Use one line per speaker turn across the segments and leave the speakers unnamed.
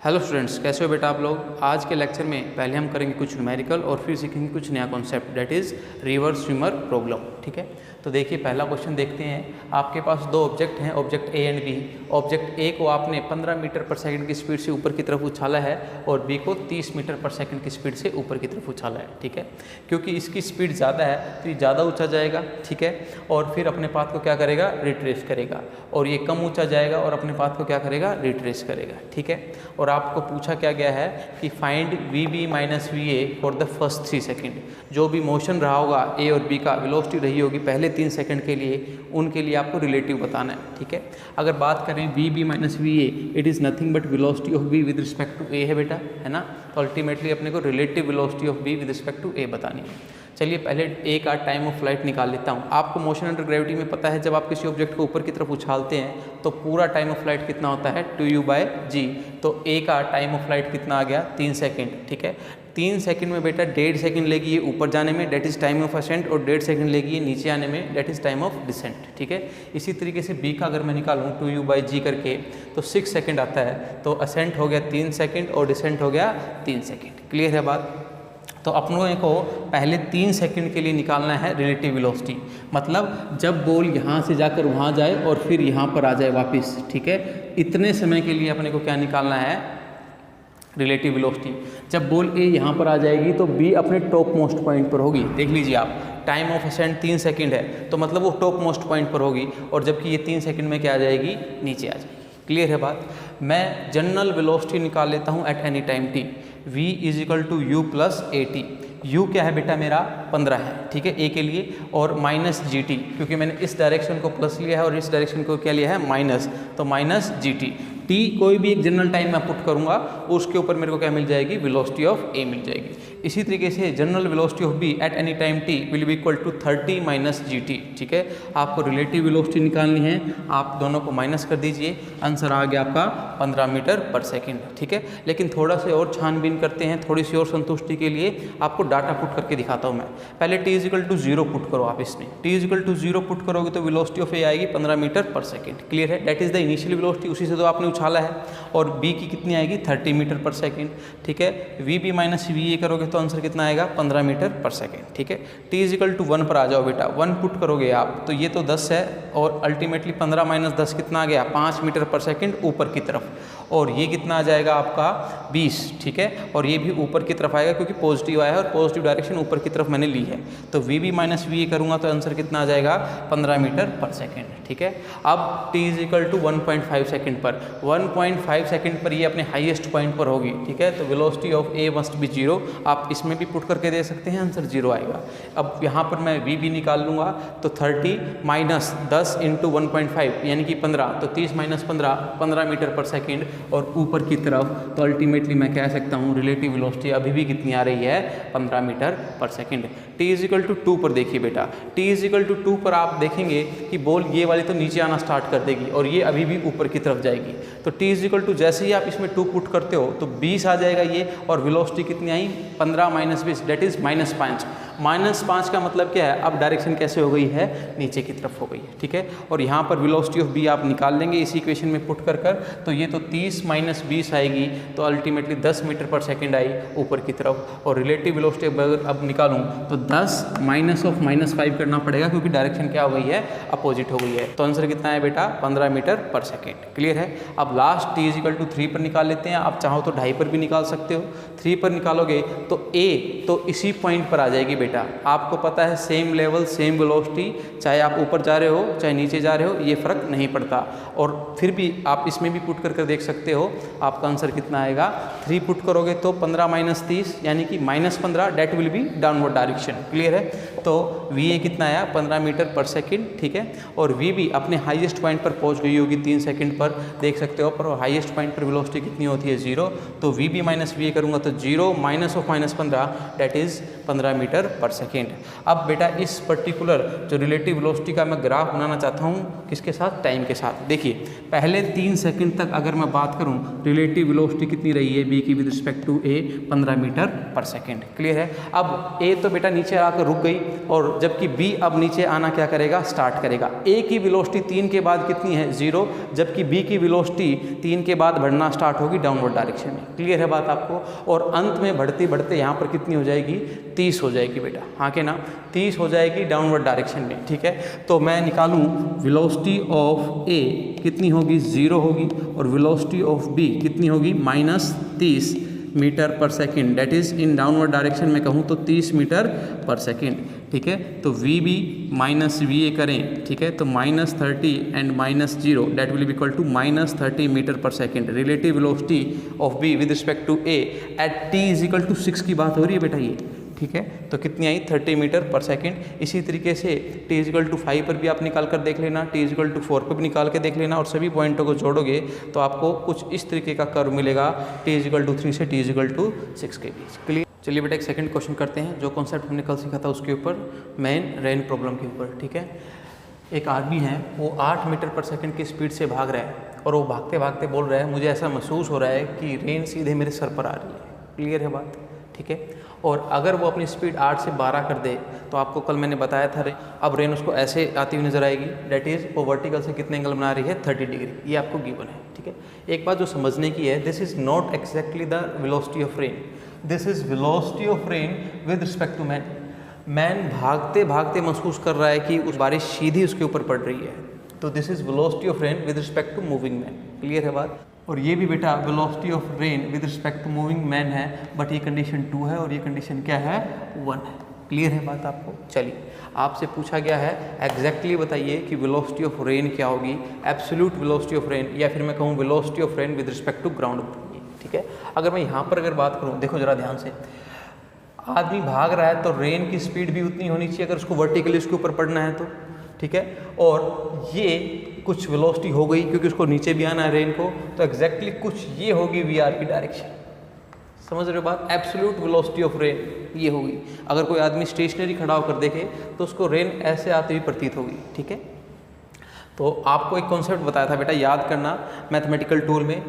Hello students, कैसे हो बेटा आप लोग। आज के लेक्चर में पहले हम करेंगे कुछ न्यूमेरिकल और फिर सीखेंगे कुछ नया concept, that is reverse swimmer problem. ठीक है, तो देखिए पहला क्वेश्चन देखते हैं। आपके पास दो ऑब्जेक्ट हैं, object A and B. Object A को आपने 15 मीटर पर सेकंड की स्पीड से ऊपर की तरफ उछाला है और बी को 30 मीटर पर सेकंड की स्पीड से ऊपर की तरफ उछाला है। ठीक है, क्योंकि इसकी स्पीड ज़्यादा है तो ये ज़्यादा ऊँचा जाएगा। ठीक है, और फिर अपने पाथ को क्या करेगा, रिट्रेस करेगा, और ये कम ऊँचा जाएगा और अपने पाथ को क्या करेगा, रिट्रेस करेगा। ठीक है, और आपको पूछा क्या गया है कि find v B minus we a for the first 3 second. जो भी मोशन रहा होगा ए और बी का, वेलोसिटी रही होगी पहले 3 सेकंड के लिए, उनके लिए आपको रिलेटिव बताना है। ठीक है, अगर बात करें V B minus we A, it is nothing but velocity of B with respect to A है बेटा, है ना। तो अल्टीमेटली अपने को relative velocity of B with respect to A बतानी है। चलिए पहले ए का टाइम ऑफ फ्लाइट निकाल लेता हूँ। आपको मोशन अंडर ग्रेविटी में पता है, जब आप किसी ऑब्जेक्ट को ऊपर की तरफ उछालते हैं तो पूरा टाइम ऑफ फ्लाइट कितना होता है, 2u/g। तो ए का टाइम ऑफ फ्लाइट कितना आ गया, 3 सेकेंड। ठीक है, 3 सेकंड में बेटा 1.5 सेकंड लेगी ये ऊपर जाने में, that is time of ascent, और 1.5 सेकंड लेगी ये नीचे आने में, that is time of descent. ठीक है, इसी तरीके से बी का अगर मैं निकालूँ 2u/g करके तो 6 सेकंड आता है। तो असेंट हो गया 3 सेकंड और डिसेंट हो गया 3 सेकंड। क्लियर है बात। तो अपनों को पहले 3 सेकंड के लिए निकालना है रिलेटिव वेलोसिटी, मतलब जब बॉल यहाँ से जाकर वहाँ जाए और फिर यहाँ पर आ जाए वापस। ठीक है, इतने समय के लिए अपने को क्या निकालना है, रिलेटिव वेलोसिटी। जब बॉल ए यहाँ पर आ जाएगी तो बी अपने टॉप मोस्ट पॉइंट पर होगी। देख लीजिए आप, टाइम ऑफ असेंट 3 सेकंड है तो मतलब वो टॉप मोस्ट पॉइंट पर होगी, और जबकि ये 3 सेकंड में क्या आ जाएगी, नीचे आ जाएगी। क्लियर है बात। मैं जनरल वेलोसिटी निकाल लेता हूँ at any time t. v is equal to u plus a t. U क्या है बेटा, मेरा 15 है। ठीक है, ए के लिए, और माइनस जी टी, क्योंकि मैंने इस डायरेक्शन को प्लस लिया है और इस डायरेक्शन को क्या लिया है, माइनस, तो माइनस जी टी। टी कोई भी एक जनरल टाइम मैं पुट करूंगा, उसके ऊपर मेरे को क्या मिल जाएगी, वेलोसिटी ऑफ ए मिल जाएगी। इसी तरीके से general velocity of b at any time t will be equal to 30 minus g t. ठीक है, आपको रिलेटिव वेलोसिटी निकालनी है, आप दोनों को माइनस कर दीजिए, आंसर आ गया आपका 15 मीटर पर सेकेंड। ठीक है, लेकिन थोड़ा से और छानबीन करते हैं, थोड़ी सी और संतुष्टि के लिए आपको डाटा पुट करके दिखाता हूँ मैं। पहले टी इजिकल टू 0 पुट करो आप इसमें। टी इजिकल टू 0 पुट करोगे तो वेलोसिटी ऑफ ए आएगी 15 मीटर पर सेकेंड। क्लियर है, that is the initial velocity, उसी से तो आपने उछाला है। और बी की कितनी आएगी, 30 मीटर पर सेकेंड। ठीक है, v B minus we a करोगे तो आंसर कितना आएगा, 15 मीटर पर सेकेंड। ठीक है, टी इजिकल टू 1 पर आ जाओ बेटा। 1 पुट करोगे आप तो ये तो 10 है, और अल्टीमेटली 15 माइनस 10 कितना आ गया, 5 मीटर पर सेकेंड ऊपर की तरफ, और ये कितना आ जाएगा आपका 20। ठीक है, और ये भी ऊपर की तरफ आएगा क्योंकि पॉजिटिव आया है और पॉजिटिव डायरेक्शन ऊपर की तरफ मैंने ली है। तो we B minus V A करूँगा तो आंसर कितना आ जाएगा, 15 मीटर पर सेकेंड। ठीक है, अब t is equal to 1.5 second पर, 1.5 सेकेंड पर ये अपने हाईएस्ट पॉइंट पर होगी। ठीक है, तो velocity of A must be 0। आप इसमें भी पुट करके दे सकते हैं, आंसर 0 आएगा। अब यहाँ पर मैं वी बी निकाल लूँगा तो 30 माइनस 10 इंटू 1.5 यानी कि 15, तो 30 माइनस 15 मीटर पर सेकेंड, और ऊपर की तरफ तो अल्टीमेटली मैं कह सकता हूँ रिलेटिव वेलोसिटी अभी भी कितनी आ रही है, 15 metre per second. T is equal to 2 पर देखिए बेटा, टी इज इक्वल टू 2 पर आप देखेंगे कि बॉल ये वाली तो नीचे आना स्टार्ट कर देगी और ये अभी भी ऊपर की तरफ जाएगी। तो टी इज इक्वल टू जैसे ही आप इसमें 2 पुट करते हो तो 20 आ जाएगा ये, और वेलोसिटी कितनी आई, 15 माइनस 20 डेट इज -5। -5 का मतलब क्या है, अब डायरेक्शन कैसे हो गई है, नीचे की तरफ हो गई है। ठीक है, और यहाँ पर वेलोसिटी ऑफ बी आप निकाल लेंगे इस इक्वेशन में पुट कर तो ये तो 30 माइनस 20 आएगी, तो ultimately 10 metre per second I ऊपर की तरफ। और रिलेटिव वेलोसिटी अगर अब निकालूँ तो 10 माइनस ऑफ -5 करना पड़ेगा, क्योंकि डायरेक्शन क्या हो गई है, अपोजिट हो गई है। तो आंसर कितना है बेटा, 15 मीटर पर सेकेंड। क्लियर है। अब last t is equal to 3 पर निकाल लेते हैं। आप चाहो तो 2.5 पर भी निकाल सकते हो। 3 पर निकालोगे तो ए तो इसी पॉइंट पर आ जाएगी बेटा। आपको पता है सेम लेवल सेम वेलोसिटी, चाहे आप ऊपर जा रहे हो चाहे नीचे जा रहे हो, ये फर्क नहीं पड़ता। और फिर भी आप इसमें भी पुट करके देख सकते हो, आपका आंसर कितना आएगा। 3 पुट करोगे तो 15 माइनस 30 यानी कि -15, that will be downward direction. Clear है। तो वी ए कितना आया, 15 मीटर पर सेकेंड। ठीक है, और वी बी अपने हाईएस्ट पॉइंट पर पहुंच गई होगी 3 सेकंड पर, देख सकते हो। पर हाईएस्ट पॉइंट पर वेलोसिटी कितनी होती है, 0। तो we B minus V A करूँगा तो 0 minus of -15 that is 15 metre per second. अब बेटा इस पर्टिकुलर जो रिलेटिव वेलोसिटी का मैं ग्राफ बनाना चाहता हूँ किसके साथ, टाइम के साथ। देखिए पहले 3 सेकंड तक अगर मैं बात करूँ रिलेटिव वेलोसिटी कितनी रही है बी की with respect to A, 15 metre per second. Clear है। अब ए तो बेटा नीचे आकर रुक गई और जबकि बी अब नीचे आना क्या करेगा, स्टार्ट करेगा। ए की वेलोसिटी 3 के बाद कितनी है, 0, जबकि बी की वेलोसिटी 3 के बाद बढ़ना स्टार्ट होगी डाउनवर्ड डायरेक्शन में। क्लियर है बात आपको। और अंत में बढ़ते बढ़ते यहाँ पर कितनी हो जाएगी, 30 हो जाएगी बेटा, हाँ के ना, 30 हो जाएगी डाउनवर्ड डायरेक्शन में। ठीक है, तो मैं निकालूँ वेलोसिटी ऑफ ए कितनी होगी, 0 होगी, और वेलोसिटी ऑफ बी कितनी होगी, -30 metre per second. That is in downward direction में कहूँ तो 30 मीटर पर सेकेंड। ठीक है, तो we B minus we A करें, ठीक है, तो -30 and -0 that will be equal to -30 metre per second. Relative velocity of B with respect to A at T is equal to 6 की बात हो रही है बेटा ये। ठीक है, तो कितनी आई, 30 मीटर पर सेकेंड। इसी तरीके से t इक्वल टू 5 पर भी आप निकाल कर देख लेना, t इक्वल टू 4 पर भी निकाल के देख लेना, और सभी पॉइंटों को जोड़ोगे तो आपको कुछ इस तरीके का कर्व मिलेगा t इक्वल टू 3 से t इक्वल टू 6 के बीच। क्लियर। चलिए बेटा एक सेकंड क्वेश्चन करते हैं, जो कॉन्सेप्ट हमने कल सीखा था उसके ऊपर, मेन रेन प्रॉब्लम के ऊपर। ठीक है, एक आदमी है वो 8 मीटर पर सेकेंड की स्पीड से भाग रहा है और वो भागते भागते बोल रहा है मुझे ऐसा महसूस हो रहा है कि रेन सीधे मेरे सर पर आ रही है। क्लियर है बात। ठीक है, और अगर वो अपनी स्पीड 8 से 12 कर दे तो आपको कल मैंने बताया था अब रेन उसको ऐसे आती हुई नजर आएगी, डेट इज़ वो वर्टिकल से कितने एंगल बना रही है, 30 डिग्री। ये आपको गिवन है। ठीक है, एक बात जो समझने की है, this is not exactly the velocity of rain, this is velocity of rain with respect to man. Man भागते भागते महसूस कर रहा है कि उस बारिश सीधी उसके ऊपर पड़ रही है, तो this is velocity of rain with respect to moving man. Clear है बात। और ये भी बेटा velocity of rain with respect to moving man है, बट ये कंडीशन 2 है और ये कंडीशन क्या है, 1 है। क्लियर है बात आपको। चलिए आपसे पूछा गया है एग्जैक्टली बताइए कि वेलोसिटी ऑफ रेन क्या होगी, एब्सोल्यूट वेलोसिटी ऑफ रेन, या फिर मैं कहूँ velocity of rain with respect to ground बताइए। ठीक है, अगर मैं यहाँ पर अगर बात करूँ, देखो जरा ध्यान से, आदमी भाग रहा है तो रेन की स्पीड भी उतनी होनी चाहिए अगर उसको वर्टिकली उसके ऊपर पड़ना है तो। ठीक है, और ये कुछ वेलोसिटी हो गई क्योंकि उसको नीचे भी आना है रेन को, तो एग्जैक्टली कुछ ये होगी वी आर की डायरेक्शन। समझ रहे हो बात। एब्सोल्यूट वेलोसिटी ऑफ रेन ये होगी। अगर कोई आदमी स्टेशनरी खड़ा होकर देखे तो उसको रेन ऐसे आती हुई प्रतीत होगी। ठीक है, तो आपको एक कॉन्सेप्ट बताया था बेटा, याद करना मैथमेटिकल टूल में,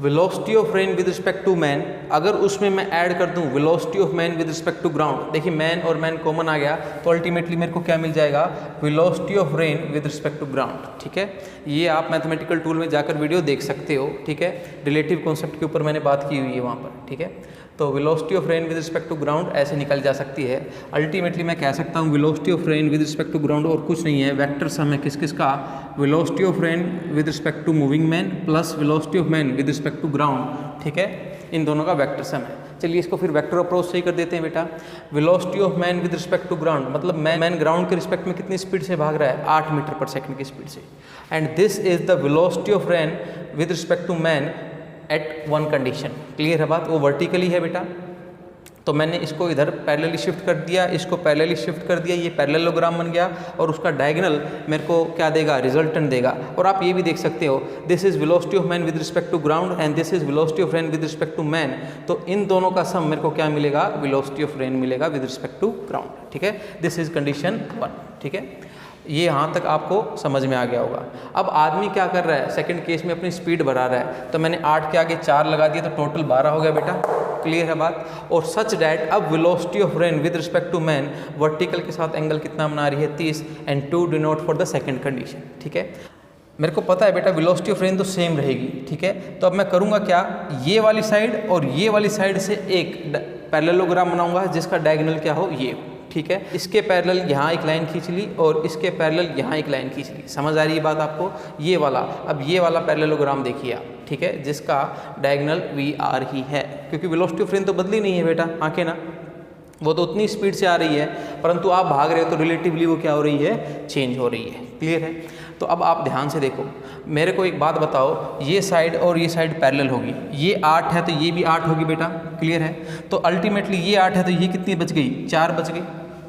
velocity of rain with respect to man, अगर उसमें मैं ऐड कर दूं velocity of man with respect to ground, देखिए मैन और मैन कॉमन आ गया तो अल्टीमेटली मेरे को क्या मिल जाएगा, velocity of rain with respect to ground. ठीक है, ये आप मैथमेटिकल टूल में जाकर वीडियो देख सकते हो। ठीक है, रिलेटिव कॉन्सेप्ट के ऊपर मैंने बात की हुई है वहाँ पर। ठीक है, तो velocity of rain with respect to ground ऐसे निकल जा सकती है। अल्टीमेटली मैं कह सकता हूँ velocity of rain with respect to ground और कुछ नहीं है, वेक्टर सम है किस किस का, velocity of rain with respect to moving man plus velocity of man with respect to ground. ठीक है, इन दोनों का वेक्टर सम है। चलिए इसको फिर वेक्टर अप्रोच से ही कर देते हैं बेटा। Velocity of man with respect to ground, मतलब मैन ग्राउंड के रिस्पेक्ट में कितनी स्पीड से भाग रहा है, 8 मीटर पर सेकंड की स्पीड से, and this is the velocity of rain with respect to man at 1 condition. Clear है बात, वो वर्टिकली है बेटा, तो मैंने इसको इधर पैरेलली शिफ्ट कर दिया, इसको पैरेलली शिफ्ट कर दिया, ये पैरेललोग्राम बन गया और उसका डायगोनल मेरे को क्या देगा, रिजल्टेंट देगा। और आप ये भी देख सकते हो, this is velocity of man with respect to ground and this is velocity of rain with respect to man, तो इन दोनों का सम मेरे को क्या मिलेगा, वेलोसिटी ऑफ रेन मिलेगा विद रिस्पेक्ट टू ग्राउंड। ठीक है, दिस इज कंडीशन 1। ठीक है, ये यहाँ तक आपको समझ में आ गया होगा। अब आदमी क्या कर रहा है, सेकंड केस में अपनी स्पीड बढ़ा रहा है, तो मैंने 8 के आगे 4 लगा दिया तो टोटल 12 हो गया बेटा। क्लियर है बात। और सच डैट अब velocity of rain with respect to man vertical के साथ एंगल कितना बना रही है, 30, and 2 denote for the second condition. ठीक है, मेरे को पता है बेटा वेलोसिटी ऑफ रेन तो सेम रहेगी। ठीक है, तो अब मैं करूँगा क्या, ये वाली साइड और ये वाली साइड से एक पैरेललोग्राम बनाऊंगा जिसका डायगोनल क्या हो, ये। ठीक है, इसके पैरेलल यहाँ एक लाइन खींच ली और इसके पैरेलल यहाँ एक लाइन खींच ली। समझ आ रही है बात आपको, ये वाला। अब ये वाला पैरेललोग्राम देखिए आप, ठीक है, जिसका डायगोनल वी आर ही है, क्योंकि वेलोसिटी ऑफ रेन तो बदली नहीं है बेटा, आंखें ना, वो तो उतनी स्पीड से आ रही है, परंतु आप भाग रहे हो तो रिलेटिवली वो क्या हो रही है, चेंज हो रही है। क्लियर है। तो अब आप ध्यान से देखो, मेरे को एक बात बताओ, ये साइड और ये साइड पैरेलल होगी, ये 8 है तो ये भी 8 होगी बेटा। क्लियर है, तो अल्टीमेटली ये 8 है तो ये कितनी बच गई, 4 बच गई।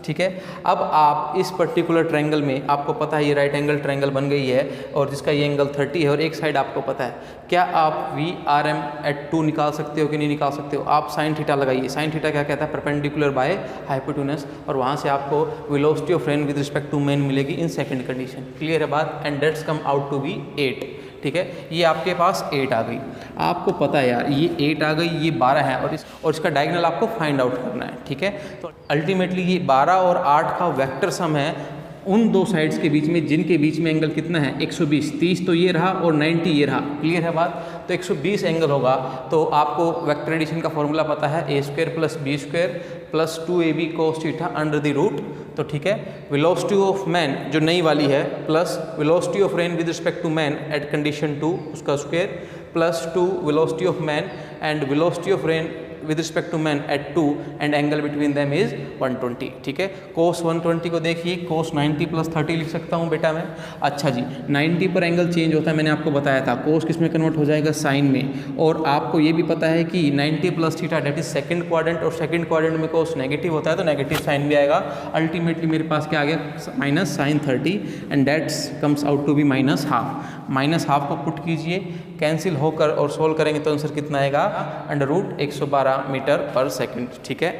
ठीक है। अब आप इस पर्टिकुलर ट्रायंगल में, आपको पता है ये राइट एंगल ट्रायंगल बन गई है और जिसका ये एंगल 30 है और एक साइड आपको पता है, क्या आप वी आर एम एट 2 निकाल सकते हो कि नहीं निकाल सकते हो? आप साइन थीटा लगाइए। साइन थीटा क्या कहता है? परपेंडिकुलर बाय हाइपोटेन्यूस, और वहाँ से आपको velocity of rain with respect to man मिलेगी इन सेकंड कंडीशन। क्लियर है बात? And that's come out to be 8। ठीक है, ये आपके पास 8 आ गई। आपको पता है यार ये 8 आ गई, ये 12 है और इसका डायगोनल आपको फाइंड आउट करना है। ठीक है, तो अल्टीमेटली ये 12 और 8 का वेक्टर सम है उन दो साइड्स के बीच में, जिनके बीच में एंगल कितना है? 120। 30 तो ये रहा और 90 ये रहा। क्लियर है बात? तो 120 एंगल होगा। तो आपको वेक्टर एडिशन का फॉर्मूला पता है, a square plus b square plus 2ab cos theta under the root. तो ठीक है, वेलोसिटी ऑफ मैन जो नई वाली है plus velocity of rain with respect to man at condition 2 उसका square plus 2 velocity of man and velocity of rain with respect to man at 2 and angle between them is 120। ठीक है, कोस 120 को देखिए, कोस 90 plus 30 लिख सकता हूँ बेटा मैं। अच्छा जी, 90 पर एंगल चेंज होता है, मैंने आपको बताया था। कोस किस में कन्वर्ट हो जाएगा? साइन में। और आपको ये भी पता है कि 90 plus theta that is second quadrant, और सेकंड क्वाड्रेंट में कोस नेगेटिव होता है तो नेगेटिव साइन भी आएगा। अल्टीमेटली मेरे पास क्या आ गया? Minus sine 30 and that's comes out to be minus half. Minus half को पुट कीजिए, कैंसिल होकर और सोल्व करेंगे तो आंसर कितना आएगा? Under root 112 metre per second. ठीक है,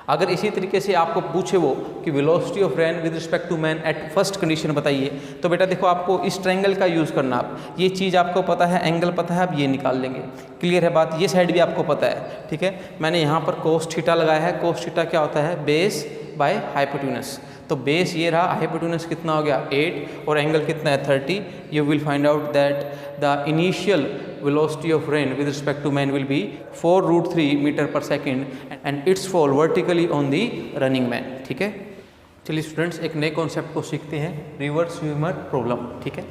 अगर इसी तरीके से आपको पूछे वो कि velocity of rain with respect to man at first condition बताइए, तो बेटा देखो आपको इस ट्रायंगल का यूज़ करना। आप ये चीज़ आपको पता है, एंगल पता है, आप ये निकाल लेंगे। क्लियर है बात? ये साइड भी आपको पता है। ठीक है, मैंने यहाँ पर कोस थीटा लगाया है। कोस थीटा क्या होता है? Base by hypotenuse. तो बेस ये रहा, हाइपोटेन्यूस कितना हो गया? 8 और एंगल कितना है? 30। You will find out that the initial velocity of rain with respect to man will be 4√3 meter per second and its fall vertically on the running man। ठीक है, चलिए स्टूडेंट्स एक नए कॉन्सेप्ट को सीखते हैं, रिवर स्विमर प्रॉब्लम। ठीक है,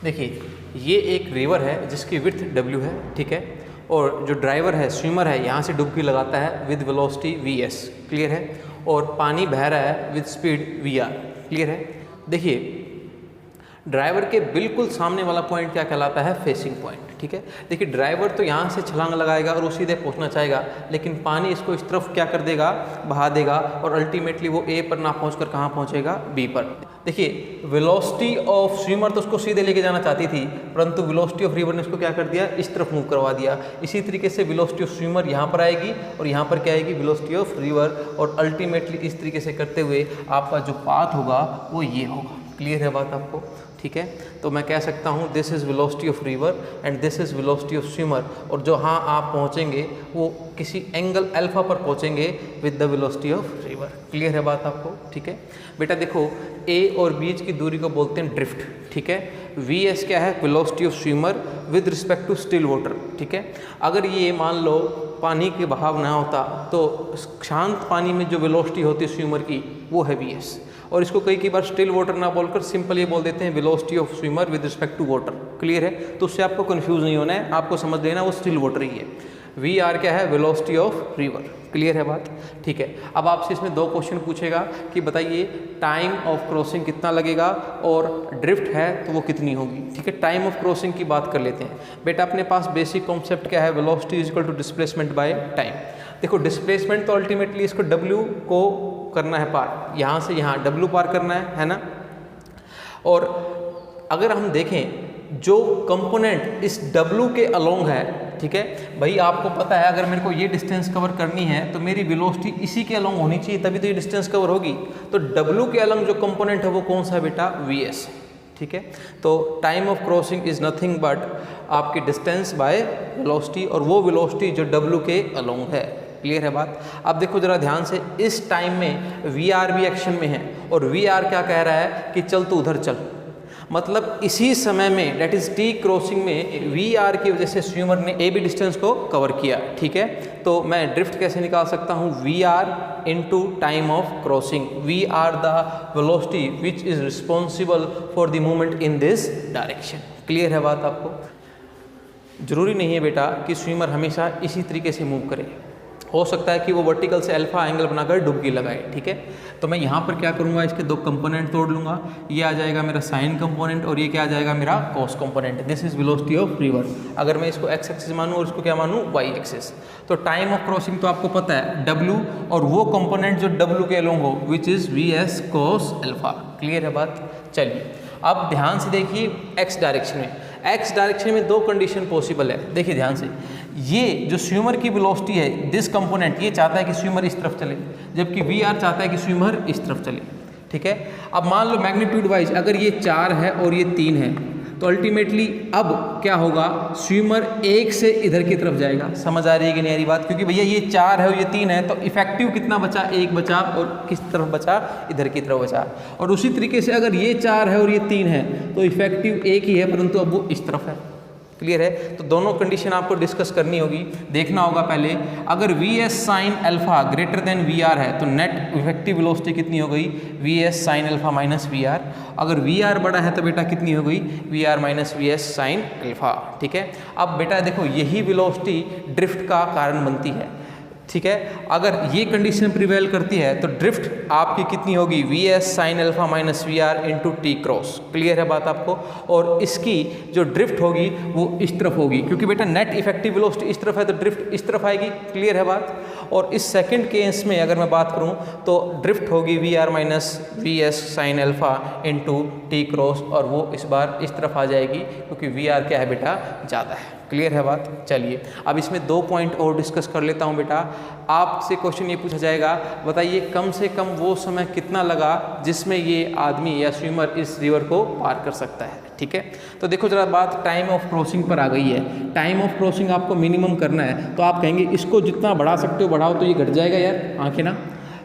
देखिए ये एक रिवर है जिसकी विड्थ w है। ठीक है, और जो ड्राइवर है, स्विमर है, यहाँ से डुबकी लगाता है विद वेलोसिटी vs। क्लियर है, और पानी बह रहा है विद स्पीड vr। क्लियर है, देखिए ड्राइवर के बिल्कुल सामने वाला पॉइंट क्या कहलाता है? Facing point. ठीक है, देखिए ड्राइवर तो यहाँ से छलांग लगाएगा और वो सीधे पहुँचना चाहेगा, लेकिन पानी इसको इस तरफ क्या कर देगा? बहा देगा, और अल्टीमेटली वो ए पर ना पहुँचकर कहाँ पहुँचेगा? बी पर। देखिए वेलोसिटी ऑफ स्विमर तो उसको सीधे लेके जाना चाहती थी, परंतु वेलोसिटी ऑफ रिवर ने उसको क्या कर दिया? इस तरफ मूव करवा दिया। इसी तरीके से वेलोसिटी ऑफ स्विमर यहाँ पर आएगी और यहाँ पर क्या आएगी? वेलोसिटी ऑफ रिवर, और अल्टीमेटली इस तरीके से करते हुए आपका जो पाथ होगा वो ये होगा। क्लियर है बात आपको? ठीक है, तो मैं कह सकता हूँ this is velocity of river and this is velocity of swimmer, और जो हाँ आप पहुँचेंगे वो किसी एंगल अल्फा पर पहुँचेंगे with the velocity of river. Clear है बात आपको? ठीक है बेटा, देखो ए और बीच की दूरी को बोलते हैं ड्रिफ्ट। ठीक है, वी एस क्या है? Velocity of swimmer with respect to still water. ठीक है, अगर ये मान लो पानी के बहाव ना होता तो शांत पानी में जो वेलोसिटी होती है स्विमर की वो है वी एस, और इसको कई बार स्टिल वाटर ना बोलकर सिंपल ये बोल देते हैं velocity of swimmer with respect to water. Clear है, तो उससे आपको कंफ्यूज नहीं होना है, आपको समझ लेना वो स्टिल वाटर ही है। वी आर क्या है? Velocity of river. क्लियर है बात? ठीक है, अब आपसे इसमें 2 क्वेश्चन पूछेगा कि बताइए टाइम ऑफ क्रॉसिंग कितना लगेगा और ड्रिफ्ट है तो वो कितनी होगी। ठीक है, टाइम ऑफ क्रॉसिंग की बात कर लेते हैं। बेटा अपने पास बेसिक कॉन्सेप्ट क्या है? Velocity is equal to displacement by time. देखो डिस्प्लेसमेंट तो अल्टीमेटली इसको w को करना है पार, यहाँ से यहाँ w पार करना है ना। और अगर हम देखें जो कंपोनेंट इस w के अलोंग है, ठीक है भाई, आपको पता है अगर मेरे को ये डिस्टेंस कवर करनी है तो मेरी वेलोसिटी इसी के अलोंग होनी चाहिए, तभी तो ये डिस्टेंस कवर होगी। तो w के अलोंग जो कंपोनेंट है वो कौन सा है बेटा? vs। ठीक है, तो time of crossing is nothing but आपकी डिस्टेंस बाय वेलोसिटी, और वो वेलोसिटी जो w के अलोंग है। क्लियर है बात? अब देखो जरा ध्यान से, इस टाइम में वी आर भी एक्शन में है और वी आर क्या कह रहा है कि चल तू उधर चल, मतलब इसी समय में डेट इज टी क्रॉसिंग में वी आर की वजह से स्विमर ने ए बी डिस्टेंस को कवर किया। ठीक है, तो मैं ड्रिफ्ट कैसे निकाल सकता हूँ? V R into time of crossing. V R the velocity which is responsible for the movement in this direction. Clear है बात आपको? जरूरी नहीं है बेटा कि स्विमर हमेशा इसी तरीके से मूव करे, हो सकता है कि वो वर्टिकल से अल्फा एंगल बनाकर डुबकी लगाए, ठीक है। तो मैं यहाँ पर क्या करूँगा, इसके दो कंपोनेंट तोड़ लूँगा, ये आ जाएगा मेरा साइन कंपोनेंट और ये क्या आ जाएगा मेरा cos component. This is velocity of river. अगर मैं इसको एक्स एक्सिस मानूँ और इसको क्या मानूँ, वाई एक्सिस। तो टाइम ऑफ क्रॉसिंग तो आपको पता है W, और वो कंपोनेंट जो W के अलोंग हो which is VS cos alpha. Clear है बात। चलिए अब ध्यान से देखिए एक्स डायरेक्शन में, एक्स डायरेक्शन में दो कंडीशन पॉसिबल है। देखिए ध्यान से, ये जो स्विमर की वेलोसिटी है, दिस कंपोनेंट ये चाहता है कि स्विमर इस तरफ चले, जबकि VR चाहता है कि स्विमर इस तरफ चले, ठीक है। अब मान लो मैग्नीट्यूड वाइज अगर ये 4 है और ये 3 है, तो अल्टीमेटली अब क्या होगा, स्विमर एक से इधर की तरफ जाएगा। समझ आ रही है कि नहीं आ रही बात, क्योंकि भैया ये 4 है और ये 3 है, तो इफेक्टिव कितना बचा, 1 बचा, और किस तरफ बचा, इधर की तरफ बचा। और उसी तरीके से अगर ये 4 है और ये 3 है, तो इफेक्टिव 1 ही है, परंतु अब वो इस तरफ है। क्लियर है। तो दोनों कंडीशन आपको डिस्कस करनी होगी, देखना होगा पहले। अगर VS sine alpha greater than VR है तो नेट इफेक्टिव वेलोसिटी कितनी हो गई, VS sine alpha minus VR। अगर VR बड़ा है तो बेटा कितनी हो गई, VR minus VS sine alpha, ठीक है। अब बेटा देखो यही वेलोसिटी ड्रिफ्ट का कारण बनती है, ठीक है। अगर ये कंडीशन प्रिवेल करती है तो ड्रिफ्ट आपकी कितनी होगी, VS sine alpha minus VR into T cross. Clear है बात आपको। और इसकी जो ड्रिफ्ट होगी वो इस तरफ होगी, क्योंकि बेटा नेट इफेक्टिव वेलोसिटी इस तरफ है तो ड्रिफ्ट इस तरफ आएगी। क्लियर है बात। और इस सेकंड केस में अगर मैं बात करूं तो ड्रिफ्ट होगी VR minus VS sine alpha into T cross, और वो इस बार इस तरफ आ जाएगी, क्योंकि VR क्या है बेटा, ज़्यादा है। क्लियर है बात। चलिए अब इसमें 2 पॉइंट और डिस्कस कर लेता हूं बेटा। आपसे क्वेश्चन ये पूछा जाएगा, बताइए कम से कम वो समय कितना लगा जिसमें ये आदमी या स्विमर इस रिवर को पार कर सकता है, ठीक है। तो देखो जरा बात टाइम ऑफ क्रॉसिंग पर आ गई है। टाइम ऑफ क्रॉसिंग आपको मिनिमम करना है, तो आप कहेंगे इसको जितना बढ़ा सकते हो बढ़ाओ, तो ये घट जाएगा यार, आंखें ना।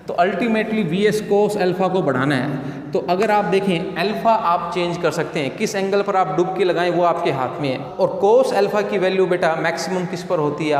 तो अल्टीमेटली VS cos अल्फा को बढ़ाना है। तो अगर आप देखें अल्फा आप चेंज कर सकते हैं, किस एंगल पर आप डुबकी लगाएं वो आपके हाथ में है। और cos अल्फा की वैल्यू बेटा मैक्सिमम किस पर होती है,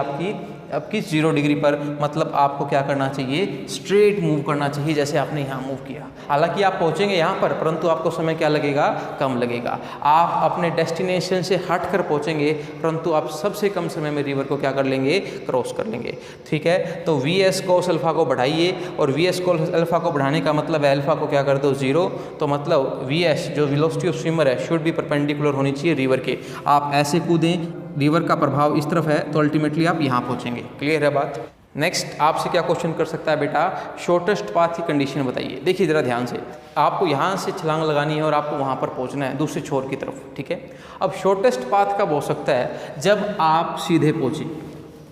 आपकी 0 डिग्री पर। मतलब आपको क्या करना चाहिए, स्ट्रेट मूव करना चाहिए, जैसे आपने यहाँ मूव किया। हालांकि आप पहुँचेंगे यहाँ पर, परंतु आपको समय क्या लगेगा, कम लगेगा। आप अपने डेस्टिनेशन से हट कर पहुँचेंगे, परंतु आप सबसे कम समय में रिवर को क्या कर लेंगे, क्रॉस कर लेंगे, ठीक है। तो VS cos अल्फा को बढ़ाइए, और VS cos अल्फा को बढ़ाने का मतलब है अल्फा को क्या कर दो 0। तो मतलब VS जो वेलोसिटी ऑफ स्विमर है शुड भी परपेंडिकुलर होनी चाहिए रिवर के। आप ऐसे कूदें, रिवर का प्रभाव इस तरफ है, तो अल्टीमेटली आप यहाँ पहुँचेंगे। क्लियर है बात। नेक्स्ट आपसे क्या क्वेश्चन कर सकता है बेटा, शॉर्टेस्ट पाथ की कंडीशन बताइए। देखिए ज़रा ध्यान से, आपको यहाँ से छलांग लगानी है और आपको वहाँ पर पहुँचना है दूसरे छोर की तरफ, ठीक है। अब शॉर्टेस्ट पाथ कब हो सकता है, जब आप सीधे पहुँचे।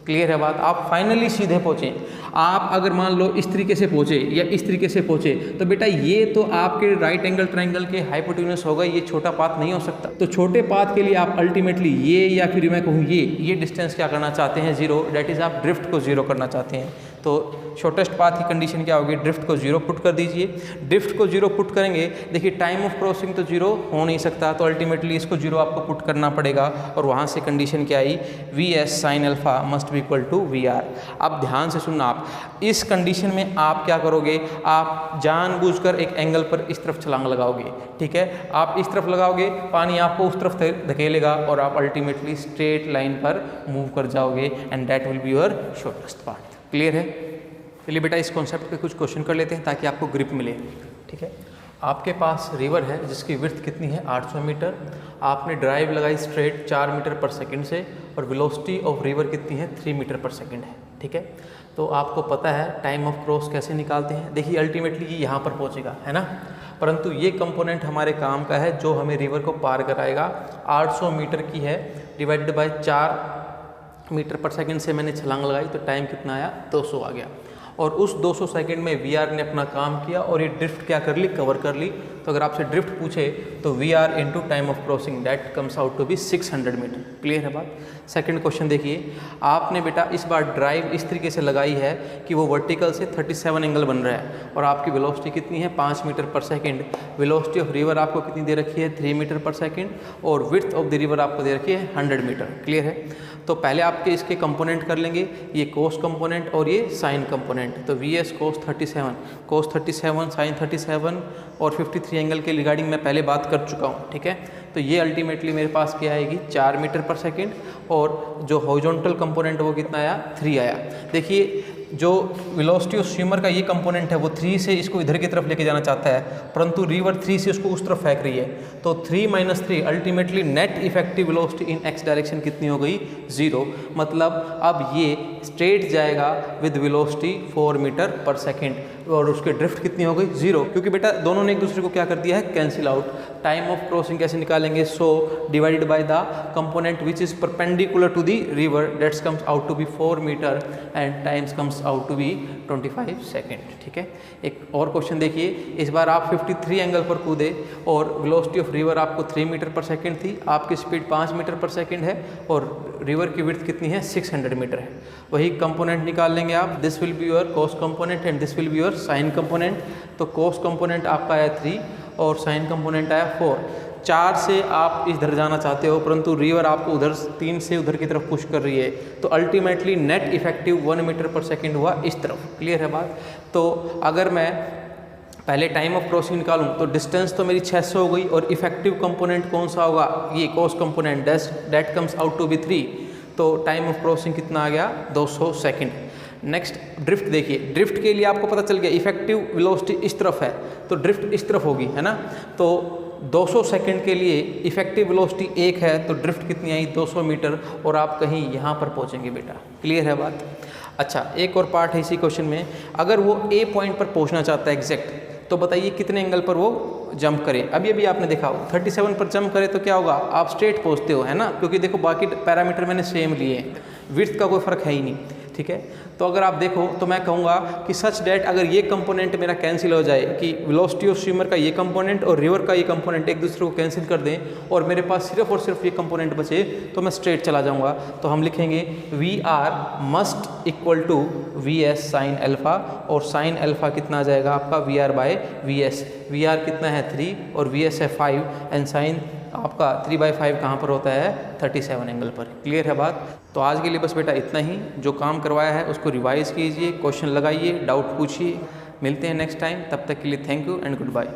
क्लियर है बात। आप फाइनली सीधे पहुँचे। आप अगर मान लो इस तरीके से पहुँचे या इस तरीके से पहुँचे, तो बेटा ये तो आपके राइट एंगल ट्रायंगल के हाइपोटेन्यूस होगा, ये छोटा पाथ नहीं हो सकता। तो छोटे पाथ के लिए आप अल्टीमेटली ये, या फिर मैं कहूँ ये डिस्टेंस क्या करना चाहते हैं, 0। डेट इज़ आप ड्रिफ्ट को 0 करना चाहते हैं। तो शॉर्टेस्ट पाथ की कंडीशन क्या होगी, ड्रिफ्ट को 0 पुट कर दीजिए। ड्रिफ्ट को 0 पुट करेंगे, देखिए टाइम ऑफ क्रॉसिंग तो 0 हो नहीं सकता, तो अल्टीमेटली इसको 0 आपको पुट करना पड़ेगा। और वहाँ से कंडीशन क्या आई, VS sine alpha must be equal to VR। अब ध्यान से सुनना, आप इस कंडीशन में आप क्या करोगे, आप जानबूझकर एक एंगल पर इस तरफ छलांग लगाओगे, ठीक है। आप इस तरफ लगाओगे, पानी आपको उस तरफ धकेलेगा और आप अल्टीमेटली स्ट्रेट लाइन पर मूव कर जाओगे, and that will be your shortest path. Clear है। चलिए बेटा इस कॉन्सेप्ट पे कुछ क्वेश्चन कर लेते हैं ताकि आपको ग्रिप मिले, ठीक है। आपके पास रिवर है जिसकी विड्थ कितनी है, 800 मीटर। आपने ड्राइव लगाई स्ट्रेट 4 मीटर पर सेकंड से, और वेलोसिटी ऑफ रिवर कितनी है, 3 मीटर पर सेकंड है, ठीक है। तो आपको पता है टाइम ऑफ क्रॉस कैसे निकालते हैं। देखिए अल्टीमेटली ये यहाँ पर पहुँचेगा, है ना, परंतु ये कंपोनेंट हमारे काम का है जो हमें रिवर को पार कराएगा। 800 मीटर की है, divided by 4 metre per second से मैंने छलांग लगाई, तो टाइम कितना आया, 200 आ गया। और उस 200 सेकंड में VR ने अपना काम किया और ये ड्रिफ्ट क्या कर ली, कवर कर ली। तो अगर आपसे ड्रिफ्ट पूछे तो VR into time of crossing that comes out to be 600 metre. Clear है बात। सेकंड क्वेश्चन देखिए, आपने बेटा इस बार ड्राइव इस तरीके से लगाई है कि वो वर्टिकल से 37 एंगल बन रहा है, और आपकी वेलोसिटी कितनी है, 5 metre per second. Velocity of river आपको कितनी दे रखी है, 3 मीटर पर सेकंड, और विड्थ ऑफ द रिवर आपको दे रखी है 100 मीटर। क्लियर है। तो पहले आपके इसके कंपोनेंट कर लेंगे, ये कोस कंपोनेंट और ये साइन कंपोनेंट। तो VS cos 37 साइन 37 और 53 एंगल के रिगार्डिंग मैं पहले बात कर चुका हूँ, ठीक है। तो ये अल्टीमेटली मेरे पास क्या आएगी, 4 मीटर पर सेकंड, और जो हॉरिजॉन्टल कंपोनेंट वो कितना आया, 3 आया। देखिए जो वेलोसिटी ऑफ स्विमर का ये कंपोनेंट है वो 3 से इसको इधर की तरफ लेके जाना चाहता है, परंतु रिवर 3 से उसको उस तरफ फेंक रही है। तो 3 - 3 अल्टीमेटली नेट इफेक्टिव वेलोसिटी इन एक्स डायरेक्शन कितनी हो गई? 0। मतलब अब ये स्ट्रेट जाएगा with velocity 4 metre per second, और उसके ड्रिफ्ट कितनी हो गई? 0, क्योंकि बेटा दोनों ने एक दूसरे को क्या कर दिया है? Cancel out. Time of crossing कैसे निकालेंगे? So divided by the component which is perpendicular to the river, that's comes out to be 4 metre and times comes out to be 25 second. ठीक है, एक और क्वेश्चन देखिए। इस बार आप 53 एंगल पर कूदे और वेलोसिटी ऑफ रिवर आपको 3 मीटर पर सेकेंड थी, आपकी स्पीड 5 मीटर पर सेकेंड है और रिवर की विड्थ कितनी है? 600 मीटर है। वही कंपोनेंट निकाल लेंगे आप। This will be your cos component and this will be your sign component. तो कॉस कंपोनेंट आपका आया 3 और साइन कंपोनेंट आया 4। 4 से आप इधर जाना चाहते हो, परंतु रिवर आपको उधर 3 से उधर की तरफ पुश कर रही है, तो ultimately net effective 1 metre per second हुआ इस तरफ। क्लियर है बात? तो अगर मैं पहले टाइम ऑफ क्रॉसिंग निकालूं तो डिस्टेंस तो मेरी 600 हो गई और इफेक्टिव कंपोनेंट कौन सा होगा? ये cos component, that comes out to be 3। तो टाइम ऑफ क्रॉसिंग कितना आ गया? 200 सेकेंड। नेक्स्ट ड्रिफ्ट देखिए। ड्रिफ्ट के लिए आपको पता चल गया इफेक्टिव वेलोसिटी इस तरफ है, तो ड्रिफ्ट इस तरफ होगी, है ना? तो 200 सेकंड के लिए इफेक्टिव वेलोसिटी 1 है, तो ड्रिफ्ट कितनी आई? 200 मीटर, और आप कहीं यहाँ पर पहुँचेंगे बेटा। क्लियर है बात? अच्छा, एक और पार्ट है इसी क्वेश्चन में। अगर वो ए पॉइंट पर पहुँचना चाहता है एग्जैक्ट, तो बताइए कितने एंगल पर वो जंप करे? अभी आपने देखा 37 पर जंप करे तो क्या होगा? आप स्ट्रेट पहुँचते हो, है ना? क्योंकि देखो बाकी पैरामीटर मैंने सेम लिए हैं, विड्थ का कोई फ़र्क है ही नहीं। ठीक है, तो अगर आप देखो तो मैं कहूँगा कि सच डैट अगर ये कंपोनेंट मेरा कैंसिल हो जाए, कि वेलोसिटी ऑफ स्विमर का ये कंपोनेंट और रिवर का ये कंपोनेंट एक दूसरे को कैंसिल कर दें और मेरे पास सिर्फ और सिर्फ ये कंपोनेंट बचे, तो मैं स्ट्रेट चला जाऊँगा। तो हम लिखेंगे VR must equal to VS sine alpha, और साइन अल्फ़ा कितना आ जाएगा आपका? VR/VS। VR कितना है? 3 और VS है 5 एंड साइन आपका 3/5 कहाँ पर होता है? 37 एंगल पर। क्लियर है बात? तो आज के लिए बस बेटा इतना ही। जो काम करवाया है उसको रिवाइज कीजिए, क्वेश्चन लगाइए, डाउट पूछिए। मिलते हैं नेक्स्ट टाइम, तब तक के लिए thank you and good bye.